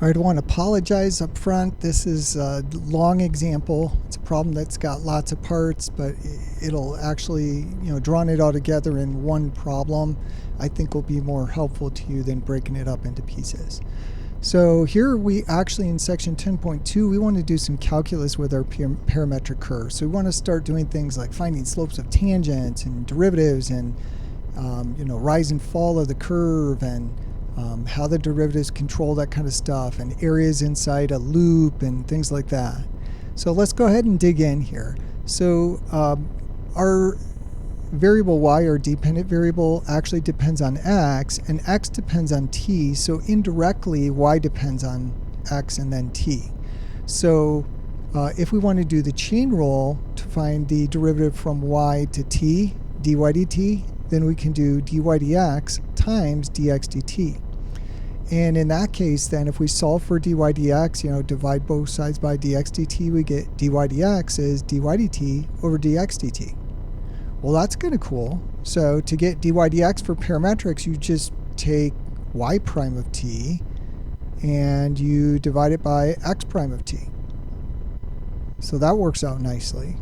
All right, I want to apologize up front. This is a long example. It's a problem that's got lots of parts, but it'll actually, drawing it all together in one problem, I think will be more helpful to you than breaking it up into pieces. So here we actually in section 10.2, we want to do some calculus with our parametric curve. So we want to start doing things like finding slopes of tangents and derivatives and, rise and fall of the curve and how the derivatives control that kind of stuff and areas inside a loop and things like that. So let's go ahead and dig in here. So our variable y, or dependent variable, actually depends on x, and x depends on t, so indirectly y depends on x and then t. So if we want to do the chain rule to find the derivative from y to t, dy dt, then we can do dy dx times dx dt. And in that case, then, if we solve for dy dx, divide both sides by dx dt, we get dy dx is dy dt over dx dt. Well, that's kind of cool. So to get dy dx for parametrics, you just take y prime of t and you divide it by x prime of t. So that works out nicely.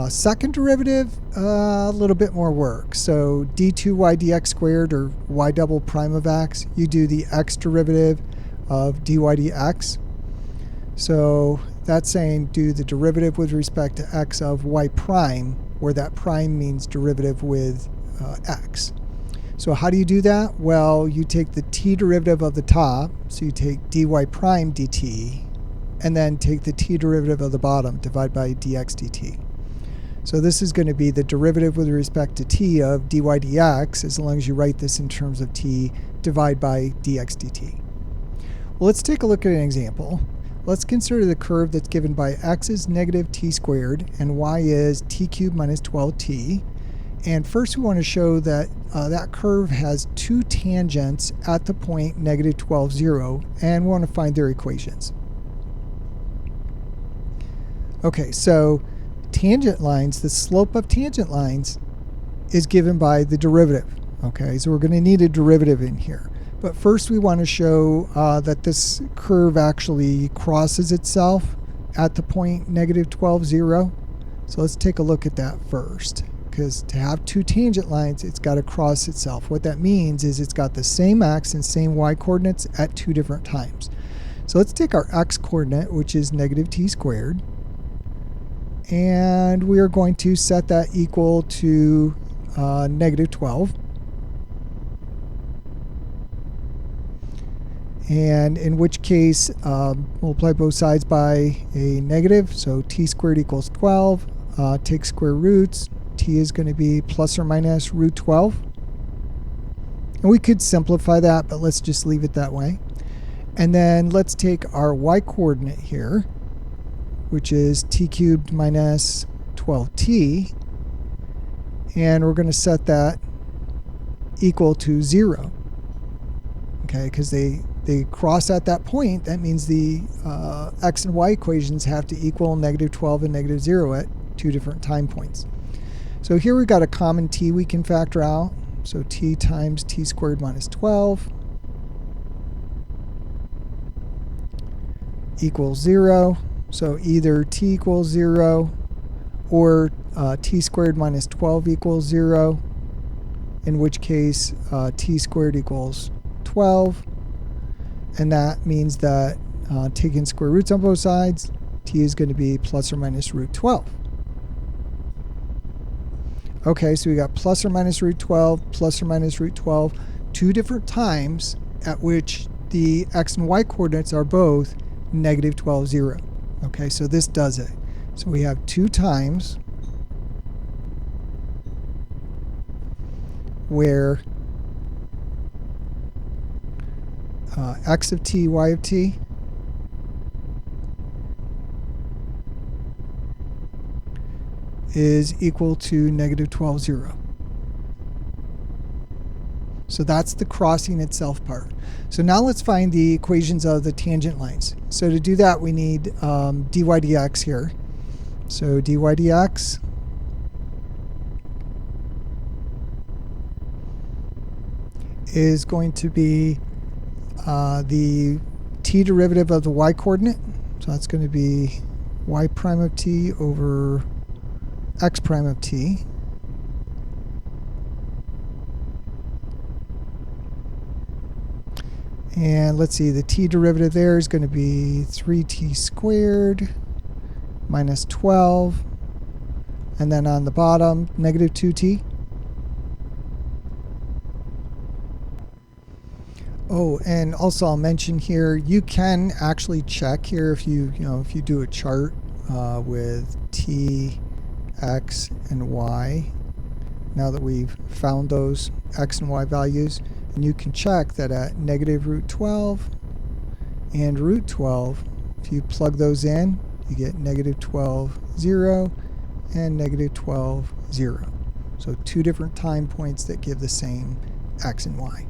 Second derivative, a little bit more work. So d2y dx squared, or y double prime of x, you do the x derivative of dy dx. So that's saying do the derivative with respect to x of y prime, where that prime means derivative with x. So how do you do that? Well, you take the t derivative of the top, so you take dy prime dt, and then take the t derivative of the bottom, divide by dx dt. So this is going to be the derivative with respect to t of dy dx, as long as you write this in terms of t, divide by dx dt. Well, let's take a look at an example. Let's consider the curve that's given by x is negative t squared and y is t cubed minus 12t. And first we want to show that that curve has two tangents at the point negative 12, 0, and we want to find their equations. Okay, so tangent lines, the slope of tangent lines is given by the derivative. Okay, so we're going to need a derivative in here. But first we want to show that this curve actually crosses itself at the point negative 12, 0. So let's take a look at that first. Because to have two tangent lines, it's got to cross itself. What that means is it's got the same x and same y coordinates at two different times. So let's take our x coordinate, which is negative t squared. And we are going to set that equal to negative 12. And in which case, multiply both sides by a negative. So t squared equals 12. Take square roots. T is going to be plus or minus root 12. And we could simplify that, but let's just leave it that way. And then let's take our y coordinate here, which is t cubed minus 12t, and we're going to set that equal to 0. Okay, because they cross at that point. That means the x and y equations have to equal negative 12 and negative 0 at two different time points. So here we've got a common t we can factor out. So t times t squared minus 12 equals 0. So either t equals 0 or t squared minus 12 equals 0, in which case t squared equals 12. And that means that taking square roots on both sides, t is going to be plus or minus root 12. Okay, so we got plus or minus root 12, plus or minus root 12, two different times at which the x and y coordinates are both negative 12, 0. Okay, so this does it. So we have two times where x of t, y of t is equal to negative 12, 0. So that's the crossing itself part. So now let's find the equations of the tangent lines. So to do that, we need dy dx here. So dy dx is going to be the t derivative of the y coordinate. So that's going to be y prime of t over x prime of t. And let's see, the t derivative there is going to be 3t squared minus 12. And then on the bottom, negative 2t. Oh, and also I'll mention here, you can actually check here if you do a chart with t, x, and y. Now that we've found those x and y values, and you can check that at negative root 12 and root 12, if you plug those in, you get negative 12, 0, and negative 12, 0. So two different time points that give the same x and y.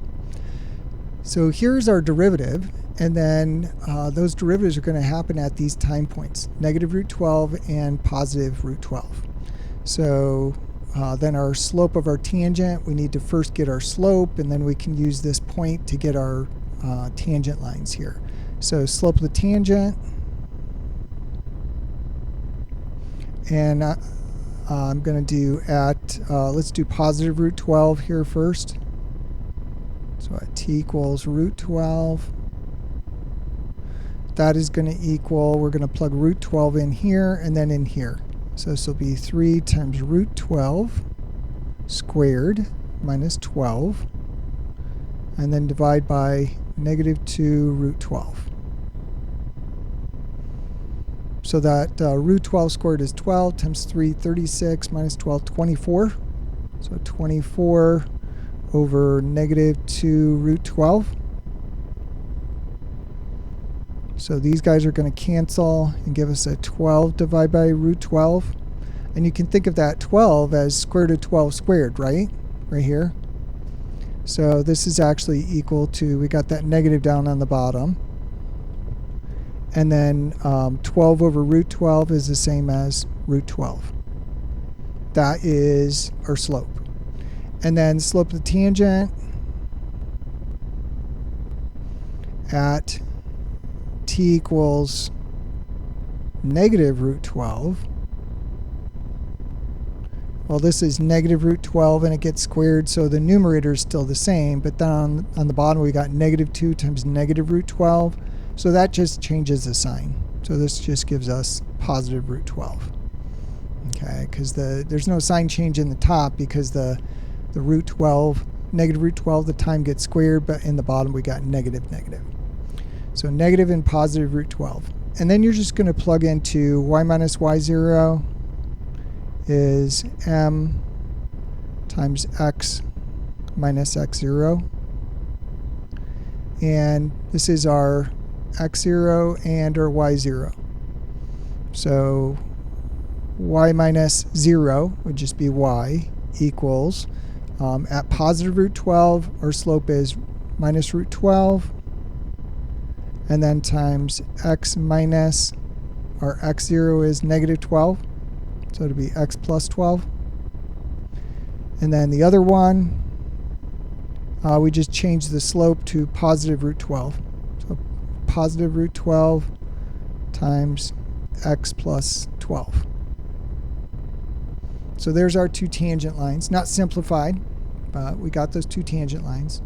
So here's our derivative, and then those derivatives are going to happen at these time points, negative root 12 and positive root 12. So then our slope of our tangent, we need to first get our slope, and then we can use this point to get our tangent lines here. So slope of the tangent, and I'm going to do let's do positive root 12 here first. So at t equals root 12, that is going to equal, we're going to plug root 12 in here and then in here. So this will be 3 times root 12 squared minus 12, and then divide by negative 2 root 12. So that root 12 squared is 12 times 3, 36, minus 12, 24. So 24 over negative 2 root 12. So these guys are going to cancel and give us a 12 divided by root 12. And you can think of that 12 as square root of 12 squared, right? Right here. So this is actually equal to, we got that negative down on the bottom. And then 12 over root 12 is the same as root 12. That is our slope. And then slope of the tangent at t equals negative root 12. Well, this is negative root 12 and it gets squared, so the numerator is still the same, but then on the bottom we got negative 2 times negative root 12, so that just changes the sign. So this just gives us positive root 12. Okay, because there's no sign change in the top because the root 12, negative root 12, the time gets squared, but in the bottom we got negative, negative. So negative and positive root 12. And then you're just going to plug into y minus y0 is m times x minus x0. And this is our x0 and our y0. So y minus 0 would just be y equals, at positive root 12, our slope is minus root 12, and then times x minus, our x0 is negative 12, so it'll be x plus 12. And then the other one, we just change the slope to positive root 12. So positive root 12 times x plus 12. So there's our two tangent lines, not simplified, but we got those two tangent lines.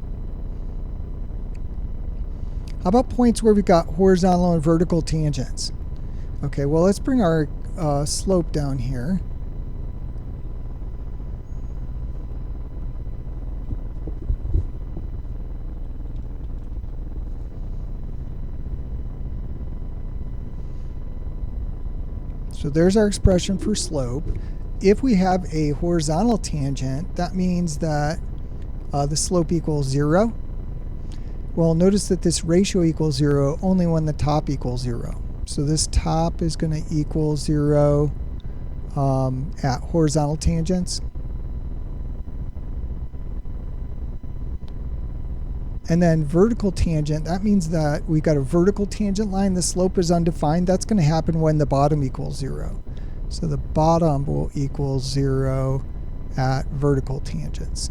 How about points where we've got horizontal and vertical tangents? Okay, well, let's bring our slope down here. So there's our expression for slope. If we have a horizontal tangent, that means that the slope equals 0. Well, notice that this ratio equals 0 only when the top equals 0. So this top is going to equal 0 at horizontal tangents. And then vertical tangent, that means that we've got a vertical tangent line. The slope is undefined. That's going to happen when the bottom equals 0. So the bottom will equal 0 at vertical tangents.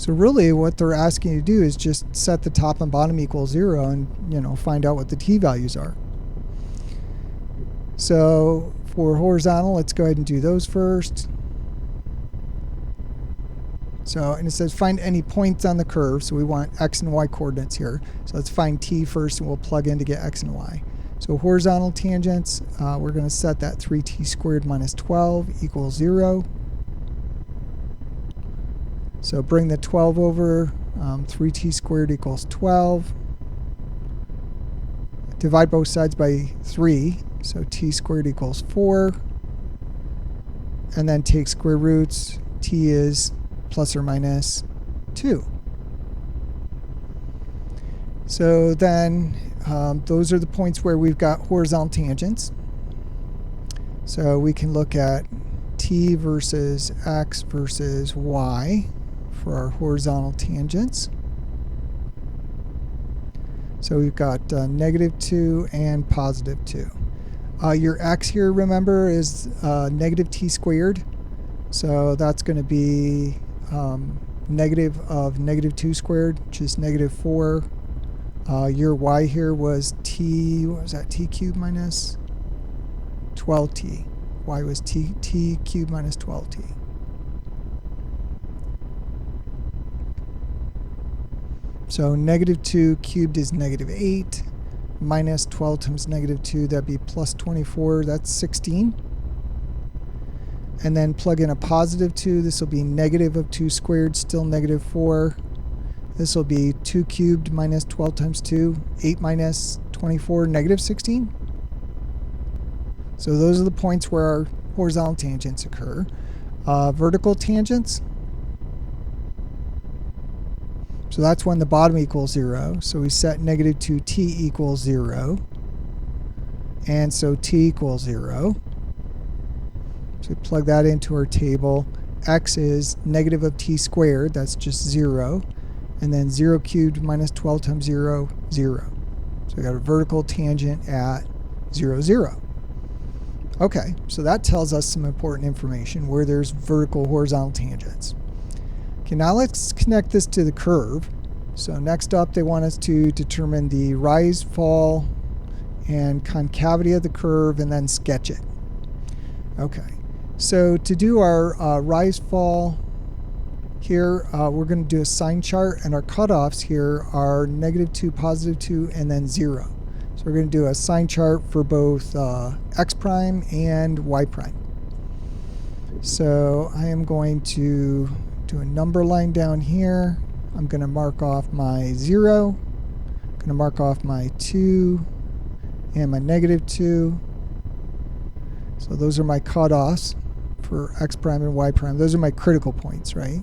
So really what they're asking you to do is just set the top and bottom equal 0 and, find out what the t values are. So for horizontal, let's go ahead and do those first. So, and it says find any points on the curve. So we want x and y coordinates here. So let's find t first and we'll plug in to get x and y. So horizontal tangents, we're going to set that 3t squared minus 12 equals 0. So bring the 12 over, 3t squared equals 12. Divide both sides by 3, so t squared equals 4. And then take square roots, t is plus or minus 2. So then those are the points where we've got horizontal tangents. So we can look at t versus x versus y for our horizontal tangents. So we've got -2 and +2. Your x here, remember, is negative t squared. So that's going to be negative of -2 squared, which is -4. Your y here was t, what was that, t cubed minus 12t. Y was t cubed minus 12t. So -2 cubed is -8, minus 12 times -2, that'd be plus 24, that's 16. And then plug in a +2, this will be negative of 2 squared, still -4. This will be 2 cubed minus 12 times 2, 8 minus 24, -16. So those are the points where our horizontal tangents occur. Vertical tangents, so that's when the bottom equals 0. So we set -2t equals 0. And so t equals 0. So we plug that into our table. X is negative of t squared, that's just 0. And then 0 cubed minus 12 times 0, 0. So we got a vertical tangent at 0, 0. Okay, so that tells us some important information where there's vertical horizontal tangents. Okay, now let's connect this to the curve. So next up, they want us to determine the rise, fall, and concavity of the curve and then sketch it. Okay, so to do our rise, fall here, we're going to do a sign chart, and our cutoffs here are -2, +2, and then 0. So we're going to do a sign chart for both x prime and y prime. So I am going to do a number line down here. I'm going to mark off my 0. I'm going to mark off my 2 and my -2. So those are my cutoffs for x prime and y prime. Those are my critical points, right?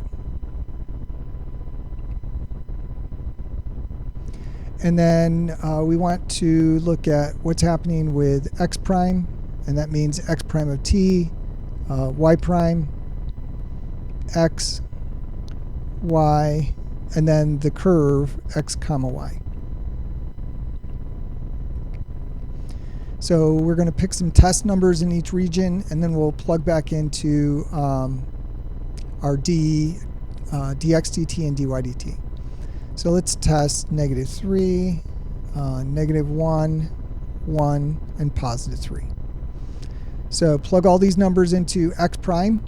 And then we want to look at what's happening with x prime, and that means x prime of t, y prime, x, y, and then the curve x comma y. So we're going to pick some test numbers in each region, and then we'll plug back into our dx dt and dy dt. So let's test -3, -1, 1, and +3. So plug all these numbers into x prime.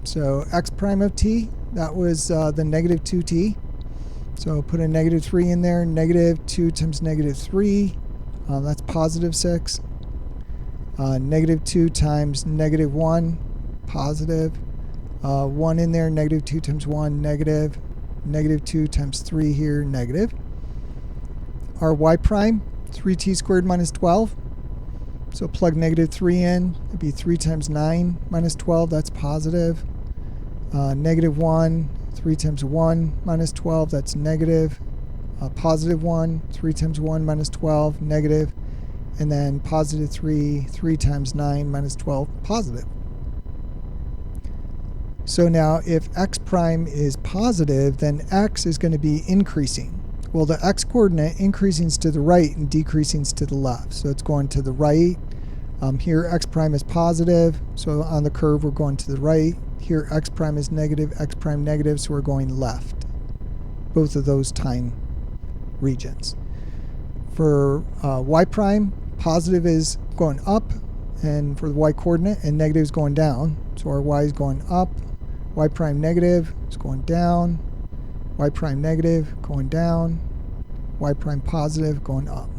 So x prime of t, that was the -2t. So put a -3 in there. -2 times -3, that's +6. -2 times -1, positive. 1 in there, -2 times 1, negative. -2 times 3 here, negative. Our y prime, 3t squared minus 12. So plug -3 in. It'd be 3 times 9 minus 12. That's positive. -1, 3 times 1 minus 12. That's negative. +1, 3 times 1 minus 12, negative. And then +3, 3 times 9 minus 12, positive. So now if x prime is positive, then x is going to be increasing. Well, the x coordinate increasing to the right and decreasing to the left. So it's going to the right. Here x prime is positive, so on the curve we're going to the right. Here x prime is negative, x prime negative, so we're going left. Both of those time regions. For y prime, positive is going up, and for the y coordinate, and negative is going down. So our y is going up, y prime negative is going down, y prime negative going down, y prime positive going up.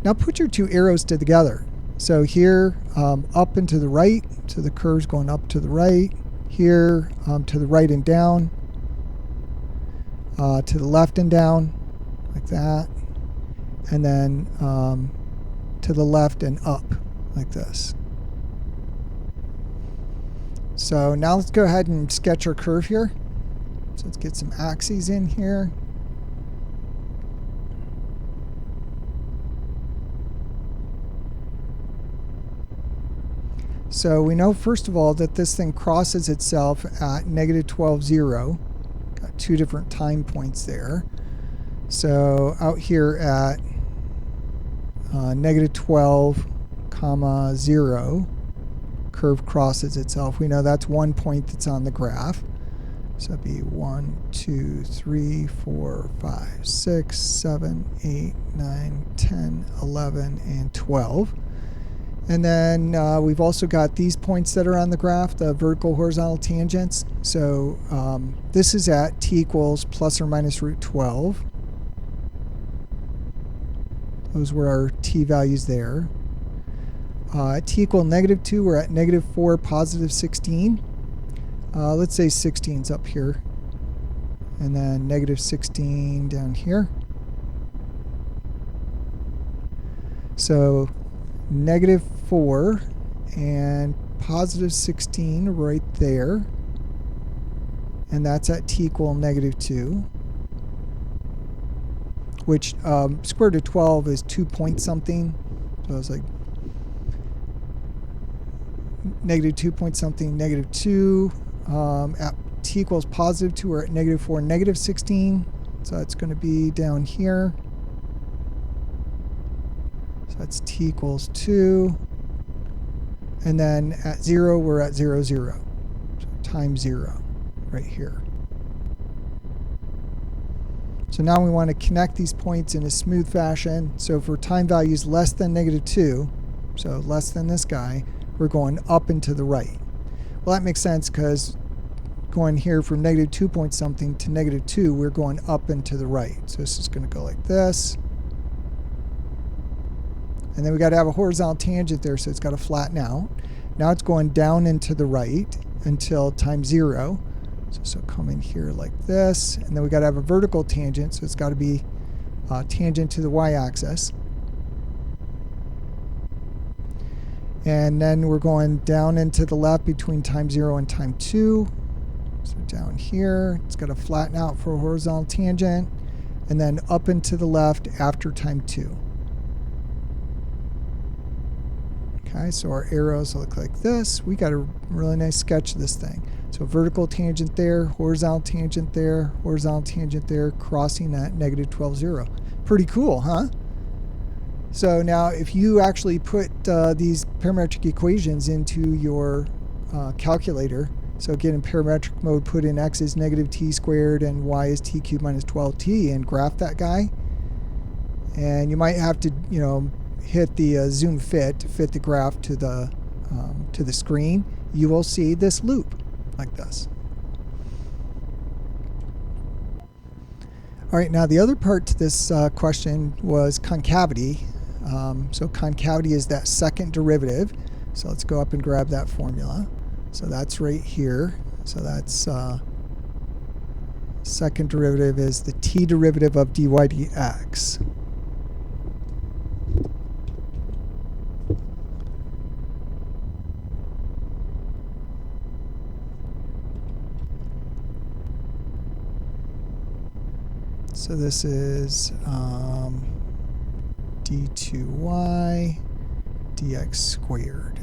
Now put your two arrows together. So here, up and to the right, so the curve's going up to the right. Here, to the right and down, to the left and down, like that. And then to the left and up, like this. So now let's go ahead and sketch our curve here. So let's get some axes in here. So we know, first of all, that this thing crosses itself at negative 12, 0. Got two different time points there. So out here at negative 12, comma 0, curve crosses itself. We know that's one point that's on the graph. So it'd be 1, 2, 3, 4, 5, 6, 7, 8, 9, 10, 11, and 12. And then we've also got these points that are on the graph, the vertical horizontal tangents. So this is at t equals plus or minus root 12. Those were our t values there. At t equal negative 2, we're at negative 4, positive 16. Let's say 16's up here. And then negative 16 down here. So negative 4 and positive 16 right there. And that's at t equal negative 2. Which square root of 12 is 2 point something. So it's like negative 2 point something, negative 2. At t equals positive 2, we're at negative 4, negative 16. So that's going to be down here. So that's t equals 2. And then at 0, we're at 0, 0. So times 0 right here. So now we want to connect these points in a smooth fashion. So for time values less than negative 2, so less than this guy, we're going up and to the right. Well, that makes sense because going here from negative 2 point something to negative 2, we're going up and to the right. So this is going to go like this. And then we got to have a horizontal tangent there, so it's got to flatten out. Now it's going down and to the right until time 0. So come in here like this, and then we got to have a vertical tangent, so it's got to be tangent to the y-axis. And then we're going down into the left between time 0 and time 2. So down here, it's got to flatten out for a horizontal tangent, and then up and to the left after time 2. Okay, so our arrows look like this. We got a really nice sketch of this thing. So vertical tangent there, horizontal tangent there, horizontal tangent there, crossing at negative 12, 0. Pretty cool, huh? So now if you actually put these parametric equations into your calculator, so again in parametric mode, put in x is negative t squared and y is t cubed minus 12t and graph that guy. And you might have to, hit the zoom fit to fit the graph to the screen. You will see this loop like this. All right, now the other part to this question was concavity. So concavity is that second derivative. So let's go up and grab that formula. So that's right here. So that's second derivative is the t derivative of dy dx. So this is d2y dx squared.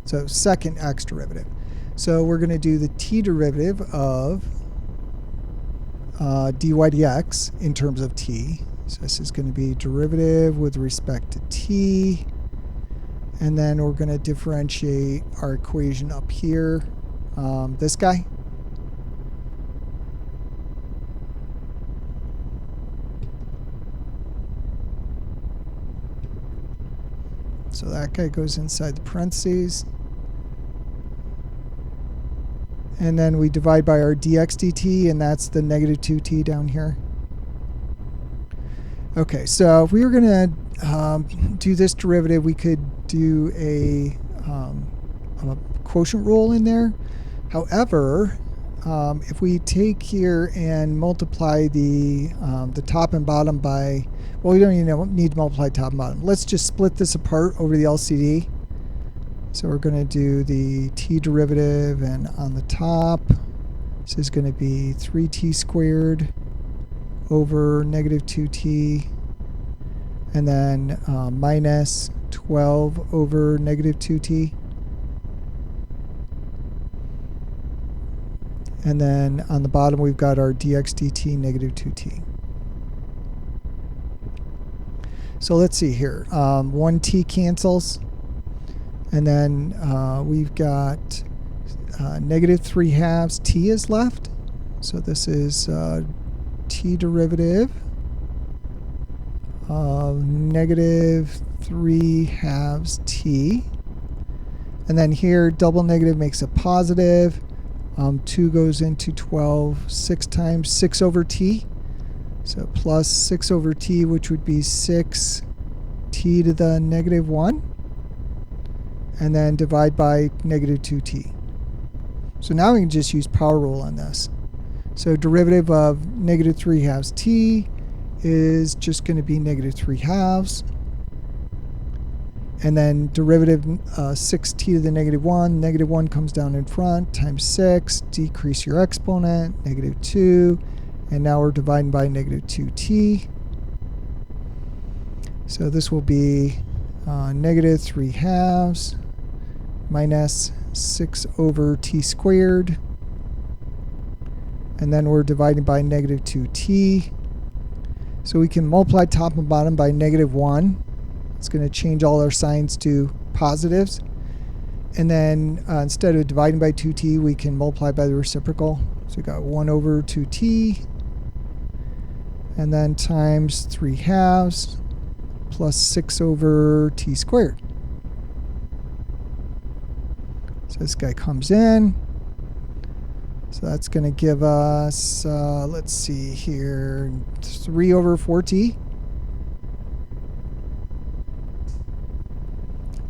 So second x derivative. So we're going to do the t derivative of dy dx in terms of t. So this is going to be derivative with respect to t. And then we're going to differentiate our equation up here, this guy. So that guy goes inside the parentheses. And then we divide by our dx dt, and that's the negative 2t down here. Okay, so if we were going to do this derivative, we could do a quotient rule in there. However, if we take here and multiply the top and bottom by, well, we don't even need to multiply top and bottom. Let's just split this apart over the LCD. So we're going to do the t derivative, and on the top, this is going to be 3t squared over negative 2t, and then minus 12 over negative 2t. And then on the bottom, we've got our dx dt negative 2t. So let's see here. 1t cancels. And then we've got negative 3/2 t is left. So this is t derivative of negative 3/2 t. And then here, double negative makes a positive. 2 goes into 12 6 times, 6 over t. So plus 6 over t, which would be 6 t to the negative 1. And then divide by negative 2t. So now we can just use power rule on this. So derivative of negative 3/2 t is just going to be negative 3/2. And then derivative 6t to the negative 1. Negative 1 comes down in front, times 6. Decrease your exponent, negative 2. And now we're dividing by negative 2t. So this will be negative 3/2 minus 6 over t squared. And then we're dividing by negative 2t. So we can multiply top and bottom by negative 1. It's going to change all our signs to positives. And then instead of dividing by 2t, we can multiply by the reciprocal. So we got 1 over 2t. And then times 3/2 plus 6 over t squared. So this guy comes in. So that's going to give us, let's see here, 3 over 4t.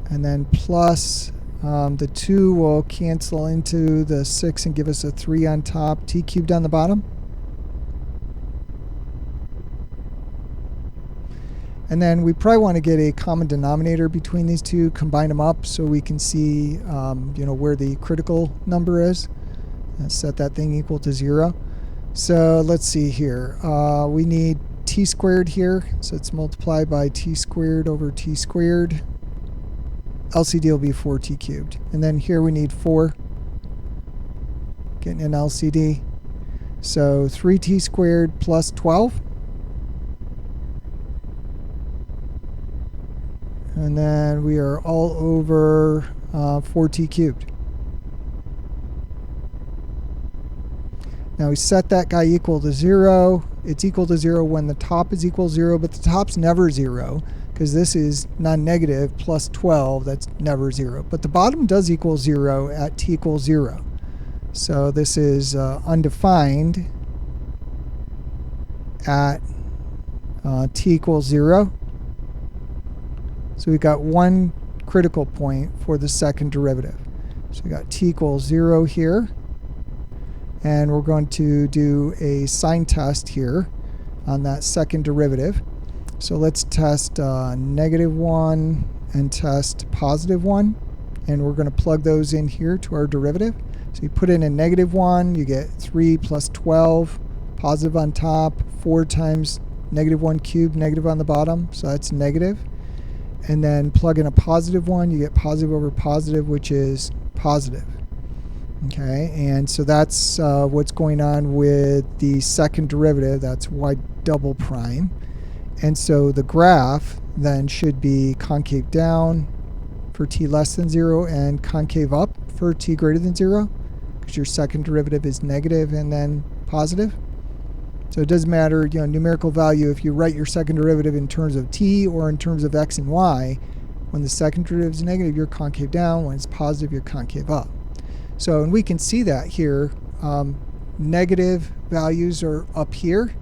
And then plus the 2 will cancel into the 6 and give us a 3 on top, t cubed on the bottom. And then we probably want to get a common denominator between these two, combine them up so we can see where the critical number is. And set that thing equal to 0. So let's see here. We need t squared here. So it's multiplied by t squared over t squared. LCD will be 4t cubed. And then here we need 4. Getting an LCD. So 3t squared plus 12. And then we are all over 4t cubed. Now we set that guy equal to 0. It's equal to 0 when the top is equal to 0, but the top's never 0 because this is non-negative plus 12. That's never 0. But the bottom does equal 0 at t equals 0. So this is undefined at t equals 0. So we've got one critical point for the second derivative. So we got t equals 0 here. And we're going to do a sign test here on that second derivative. So let's test negative 1 and test positive 1. And we're going to plug those in here to our derivative. So you put in a negative 1, you get 3 plus 12, positive on top, 4 times negative 1 cubed, negative on the bottom. So that's negative. And then plug in a positive 1, you get positive over positive, which is positive. Okay, and so that's what's going on with the second derivative. That's y double prime. And so the graph then should be concave down for t less than 0 and concave up for t greater than 0, because your second derivative is negative and then positive. So it doesn't matter, numerical value, if you write your second derivative in terms of t or in terms of x and y, when the second derivative is negative, you're concave down. When it's positive, you're concave up. So, and we can see that here. Negative values are up here,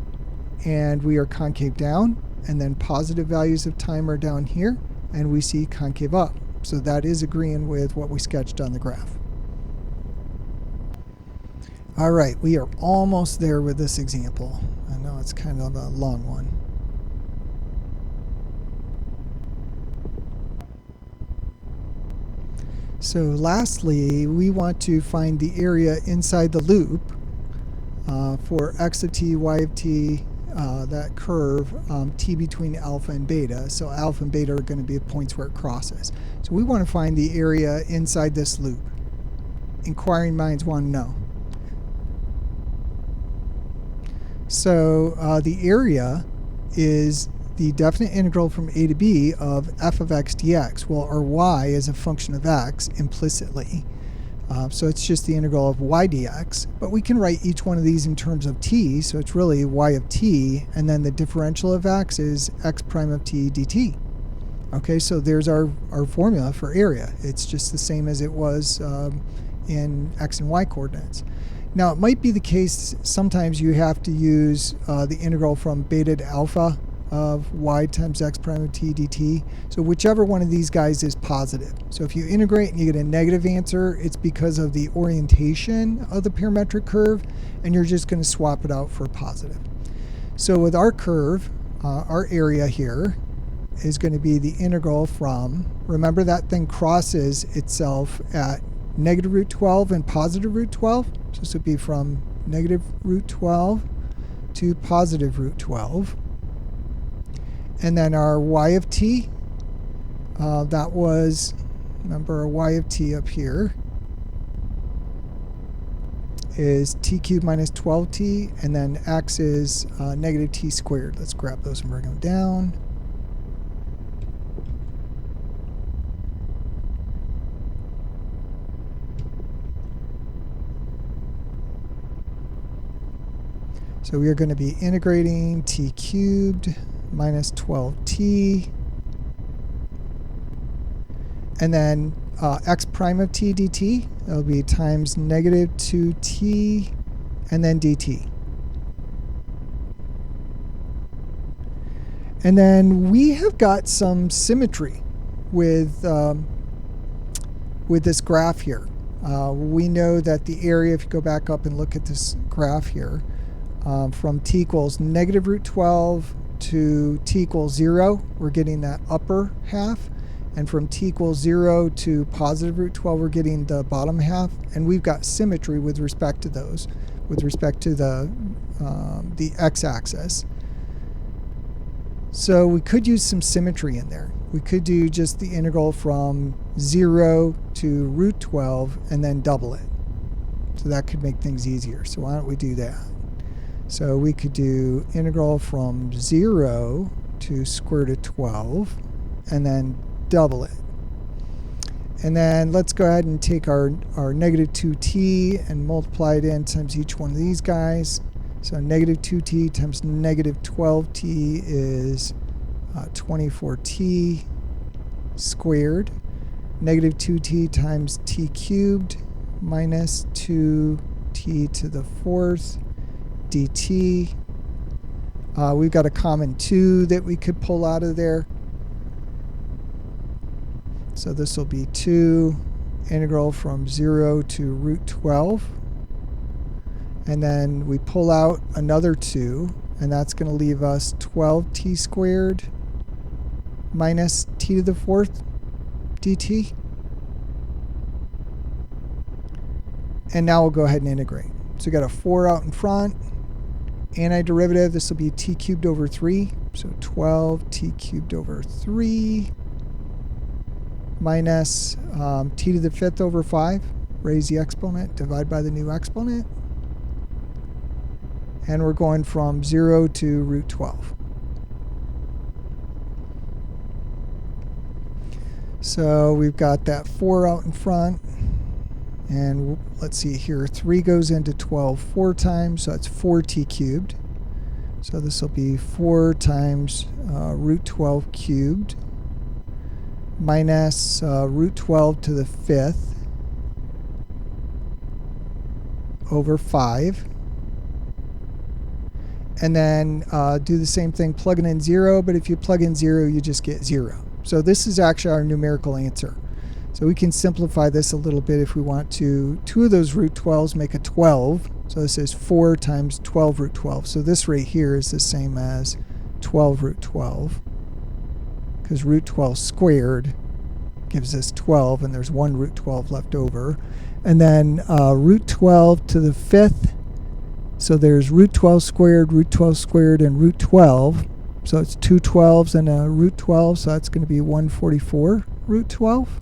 and we are concave down, and then positive values of time are down here, and we see concave up. So that is agreeing with what we sketched on the graph. All right, we are almost there with this example. I know it's kind of a long one. So lastly, we want to find the area inside the loop for x of t, y of t, that curve, t between alpha and beta. So alpha and beta are going to be the points where it crosses. So we want to find the area inside this loop. Inquiring minds want to know. So the area is the definite integral from a to b of f of x dx. Well, our y is a function of x implicitly. So it's just the integral of y dx. But we can write each one of these in terms of t, so it's really y of t, and then the differential of x is x prime of t dt. Okay, so there's our formula for area. It's just the same as it was in x and y coordinates. Now, it might be the case sometimes you have to use the integral from beta to alpha of y times x prime of t dt. So whichever one of these guys is positive. So if you integrate and you get a negative answer, it's because of the orientation of the parametric curve, and you're just going to swap it out for positive. So with our curve, our area here is going to be the integral from, remember that thing crosses itself at negative root 12 and positive root 12. So this would be from negative root 12 to positive root 12. And then our y of t, that was, remember our y of t up here is t cubed minus 12t, and then x is negative t squared. Let's grab those and bring them down. So we are going to be integrating t cubed minus 12t, and then x prime of t dt, that'll be times negative 2t, and then dt. And then we have got some symmetry with this graph here. We know that the area, if you go back up and look at this graph here, from t equals negative root 12 to t equals 0, we're getting that upper half. And from t equals 0 to positive root 12, we're getting the bottom half. And we've got symmetry with respect to those, with respect to the x-axis. So we could use some symmetry in there. We could do just the integral from 0 to root 12 and then double it. So that could make things easier. So why don't we do that? So we could do integral from 0 to square root of 12 and then double it. And then let's go ahead and take our negative 2t and multiply it in times each one of these guys. So negative 2t times negative 12t is 24t squared. Negative 2t times t cubed minus 2t to the fourth dt. We've got a common 2 that we could pull out of there. So this will be 2 integral from 0 to root 12. And then we pull out another 2, and that's going to leave us 12t squared minus t to the fourth dt. And now we'll go ahead and integrate. So we got a 4 out in front. Antiderivative, this will be t cubed over 3. So 12t cubed over 3 minus t to the fifth over 5. Raise the exponent, divide by the new exponent. And we're going from 0 to root 12. So we've got that 4 out in front. And let's see here, 3 goes into 12 4 times, so that's 4t cubed. So this will be 4 times root 12 cubed minus root 12 to the 5th over 5. And then do the same thing, plugging in 0, but if you plug in 0, you just get 0. So this is actually our numerical answer. So we can simplify this a little bit if we want to. 2 of those root 12s make a 12. So this is 4 times 12 root 12. So this right here is the same as 12 root 12. Because root 12 squared gives us 12, and there's 1 root 12 left over. And then root 12 to the 5th. So there's root 12 squared, and root 12. So it's 2 12s and a root 12. So that's going to be 144 root 12.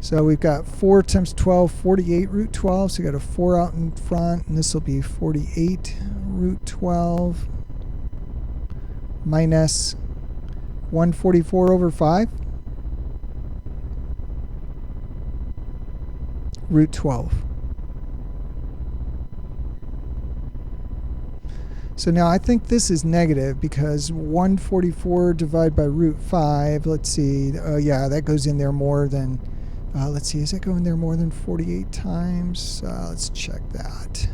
So we've got 4 times 12, 48 root 12. So you got a 4 out in front, and this will be 48 root 12 minus 144 over 5 root 12. So now I think this is negative because 144 divided by root 5, let's see, yeah, that goes in there more than, let's see, is that going there more than 48 times? Let's check that.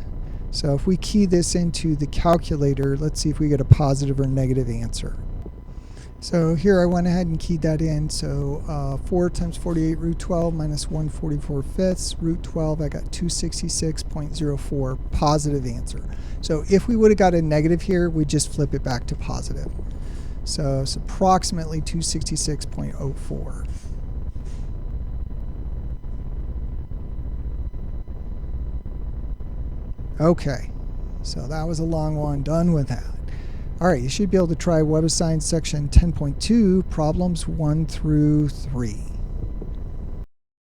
So if we key this into the calculator, let's see if we get a positive or negative answer. So here I went ahead and keyed that in. So 4 times 48 root 12 minus 144 fifths root 12, I got 266.04, positive answer. So if we would have got a negative here, we'd just flip it back to positive. So it's approximately 266.04. Okay, so that was a long one, done with that. All right, you should be able to try Web of Science section 10.2, problems 1 through 3.